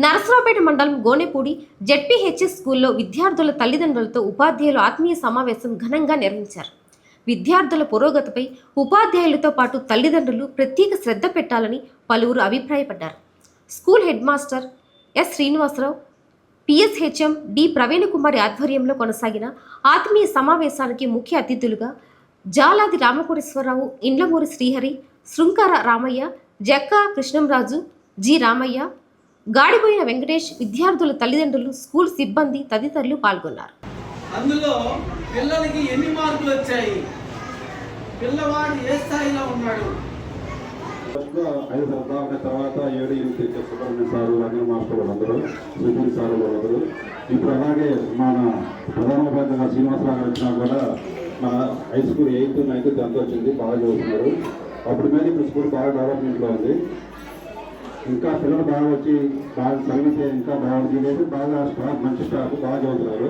నరసరావుపేట మండలం గోనెపూడి జెడ్పీహెచ్ఎస్ స్కూల్లో విద్యార్థుల తల్లిదండ్రులతో ఉపాధ్యాయులు ఆత్మీయ సమావేశం ఘనంగా నిర్వహించారు. విద్యార్థుల పురోగతిపై ఉపాధ్యాయులతో పాటు తల్లిదండ్రులు ప్రత్యేక శ్రద్ధ పెట్టాలని పలువురు అభిప్రాయపడ్డారు. School head master S Srinivasarao, PSHM D Praveenakumari ఆధ్వర్యంలో కొనసాగిన ఆత్మీయ సమావేశానికి ముఖ్య అతిథులుగా జాలాది రామకోటేశ్వరరావు, ఇండ్లమూరి శ్రీహరి, శృంకార రామయ్య, జక్కా కృష్ణంరాజు, జి రామయ్య, గాడిపోయిన వెంకటేష్, విద్యార్థుల తల్లిదండ్రులు, స్కూల్ సిబ్బంది తదితరులు పాల్గొన్నారు. అందులో పిల్లలకి ఎన్ని మార్కులు వచ్చాయి, పిల్లవాడు ఏ స్థాయిలో ఉన్నాడు, 5 సంవత్సరాల తర్వాత 7 టీచర్ సుబ్రహ్మణ్య సారు, రంగ మాస్టర్ వాళ్ళందరూ, సుధీర్ సారు వాళ్ళందరూ, ఇప్పుడు అలాగే మన ప్రధానోపాధ్యాయులు శ్రీనివాసరావు గారు వచ్చినా కూడా మన high school 8th, 9th, 10th వచ్చింది, బాగా చదువుతున్నారు. అప్పుడు మీద ఇప్పుడు స్కూల్ బాగా డెవలప్మెంట్లో ఉంది. ఇంకా పిల్లలు బాగా వచ్చి బాగా సర్వీస్ ఇంకా బాగా బాగా స్టాఫ్, మంచి స్టాఫ్ బాగా చదువుతున్నారు.